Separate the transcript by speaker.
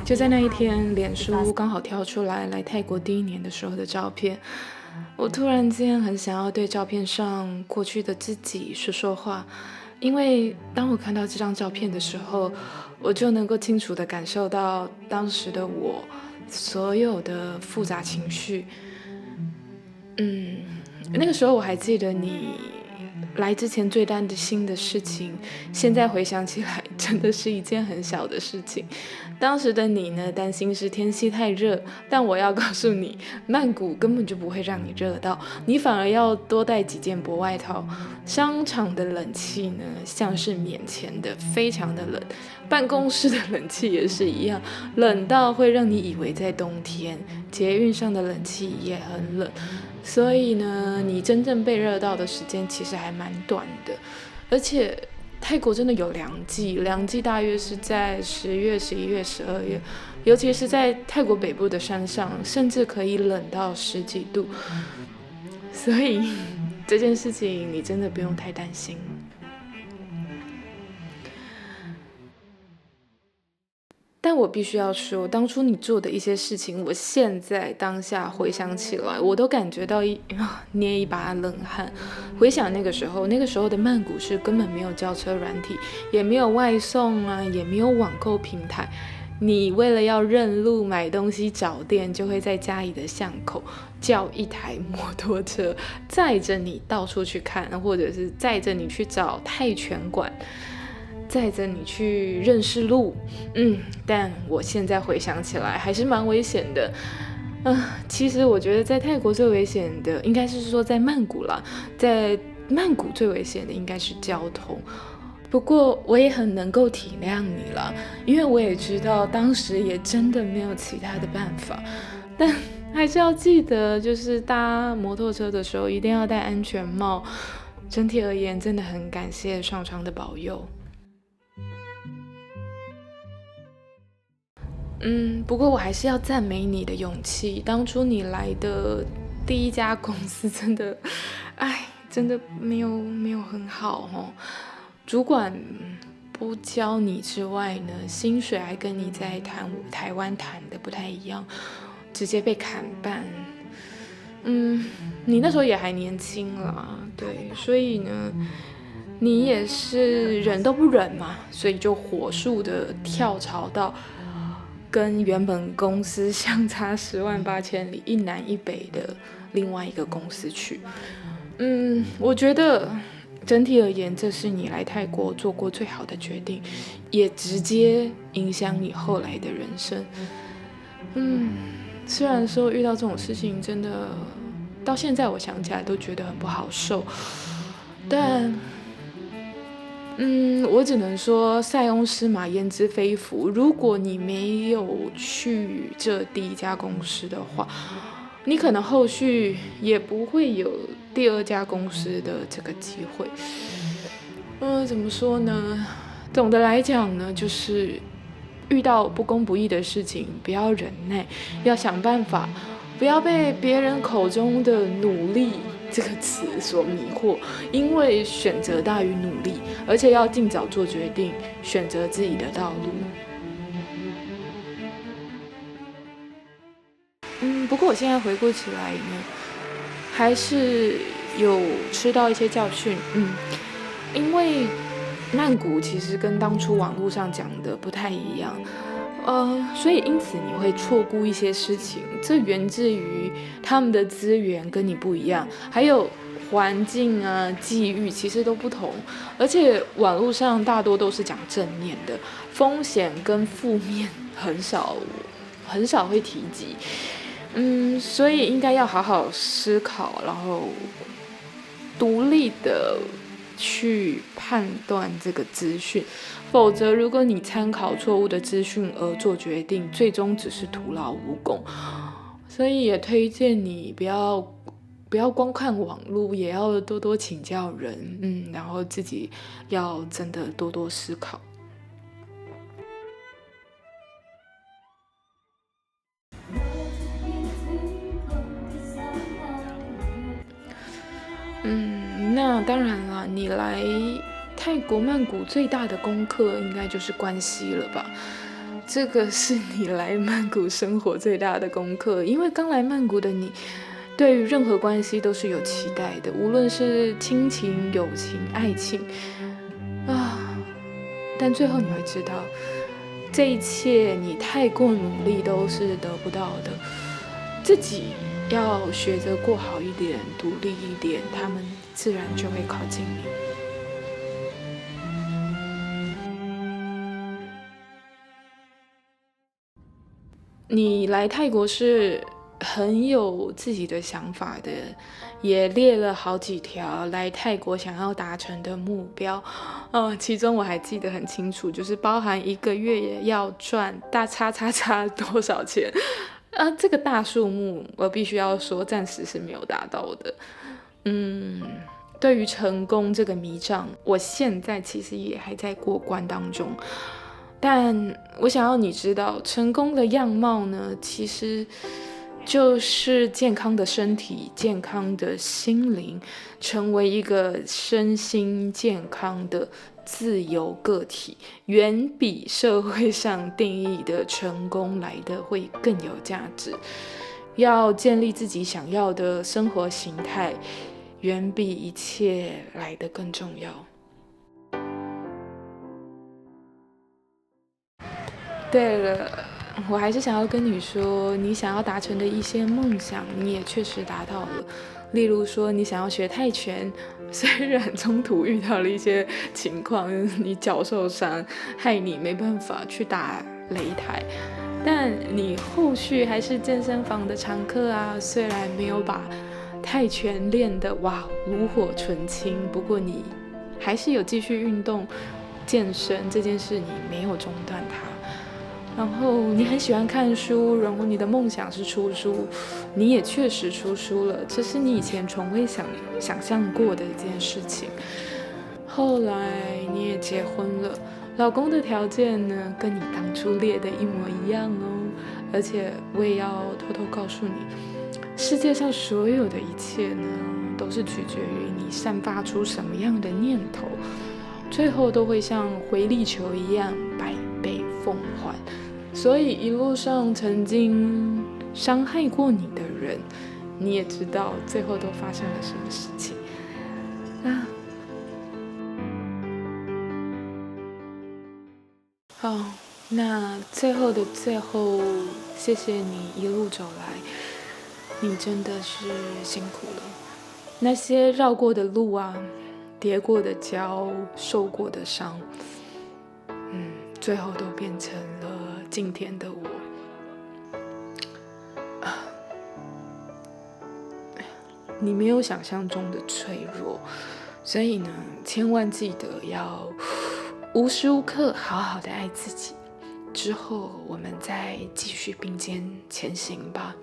Speaker 1: 就在那一天，脸书刚好跳出来泰国第1年的时候的照片，我突然间很想要对照片上过去的自己说说话，因为当我看到这张照片的时候，我就能够清楚地感受到当时的我所有的复杂情绪。那个时候我还记得你来之前最担心的事情，现在回想起来真的是一件很小的事情。当时的你呢，担心是天气太热，但我要告诉你，曼谷根本就不会让你热到，你反而要多带几件薄外套。商场的冷气呢，像是免钱的，非常的冷，办公室的冷气也是一样，冷到会让你以为在冬天。捷运上的冷气也很冷，所以呢，你真正被热到的时间其实还蛮短的。而且泰国真的有凉季大约是在10月、11月、12月，尤其是在泰国北部的山上，甚至可以冷到10几度。所以这件事情你真的不用太担心。但我必须要说，当初你做的一些事情，我现在当下回想起来，我都感觉到捏一把冷汗。回想那个时候的曼谷是根本没有叫车软体，也没有外送啊，也没有网购平台。你为了要认路买东西找店，就会在家里的巷口叫一台摩托车载着你到处去看，或者是载着你去找泰拳馆，载着你去认识路。但我现在回想起来还是蛮危险的。其实我觉得在泰国最危险的应该是说在曼谷啦，在曼谷最危险的应该是交通。不过我也很能够体谅你了，因为我也知道当时也真的没有其他的办法，但还是要记得，就是搭摩托车的时候一定要戴安全帽。整体而言，真的很感谢上苍的保佑。不过我还是要赞美你的勇气。当初你来的第一家公司真的没有很好哦。主管不教你之外呢，薪水还跟你在台湾谈的不太一样，直接被砍半。你那时候也还年轻啦，对，所以呢，你也是忍都不忍嘛，所以就火速的跳槽到跟原本公司相差10万8千里，一南一北的另外一个公司去。我觉得整体而言，这是你来泰国做过最好的决定，也直接影响你后来的人生。虽然说遇到这种事情，真的到现在我想起来都觉得很不好受，但我只能说塞翁失马焉知非福。如果你没有去这第一家公司的话，你可能后续也不会有第2家公司的这个机会。怎么说呢？总的来讲呢，就是遇到不公不义的事情，不要忍耐，要想办法，不要被别人口中的努力这个词所迷惑，因为选择大于努力，而且要尽早做决定，选择自己的道路。不过我现在回顾起来呢，还是有吃到一些教训。因为曼谷其实跟当初网络上讲的不太一样，所以因此你会错估一些事情，这源自于他们的资源跟你不一样，还有环境啊、际遇其实都不同，而且网络上大多都是讲正面的，风险跟负面很少会提及。所以应该要好好思考，然后独立的去判断这个资讯，否则如果你参考错误的资讯而做决定，最终只是徒劳无功。所以也推荐你不要光看网络，也要多多请教人，然后自己要真的多多思考。那当然了，你来泰国曼谷最大的功课应该就是关系了吧？这个是你来曼谷生活最大的功课，因为刚来曼谷的你，对于任何关系都是有期待的，无论是亲情、友情、爱情啊，但最后你会知道，这一切你太过努力都是得不到的，自己要学着过好一点，独立一点，他们自然就会靠近你。你来泰国是很有自己的想法的，也列了好几条来泰国想要达成的目标。其中我还记得很清楚，就是包含1个月也要赚大叉叉叉多少钱。这个大数目我必须要说，暂时是没有达到的。对于成功这个迷障，我现在其实也还在过关当中。但我想要你知道，成功的样貌呢，其实就是健康的身体、健康的心灵，成为一个身心健康的自由个体，远比社会上定义的成功来的会更有价值。要建立自己想要的生活形态，远比一切来得更重要。对了，我还是想要跟你说，你想要达成的一些梦想，你也确实达到了。例如说，你想要学泰拳，虽然中途遇到了一些情况，你脚受伤，害你没办法去打擂台，但你后续还是健身房的常客啊。虽然没有把泰拳练得炉火纯青，不过你还是有继续运动健身这件事，你没有中断它。然后你很喜欢看书，然后你的梦想是出书，你也确实出书了，这是你以前从未想象过的一件事情。后来你也结婚了，老公的条件呢，跟你当初列的一模一样哦。而且我也要偷偷告诉你，世界上所有的一切呢，都是取决于你散发出什么样的念头，最后都会像回力球一样百倍奉还。所以一路上曾经伤害过你的人，你也知道最后都发生了什么事情啊。好，那最后的最后，谢谢你一路走来，你真的是辛苦了。那些绕过的路啊，跌过的跤，受过的伤，最后都变成了今天的我。你没有想象中的脆弱，所以呢，千万记得要无时无刻好好的爱自己。之后我们再继续并肩前行吧。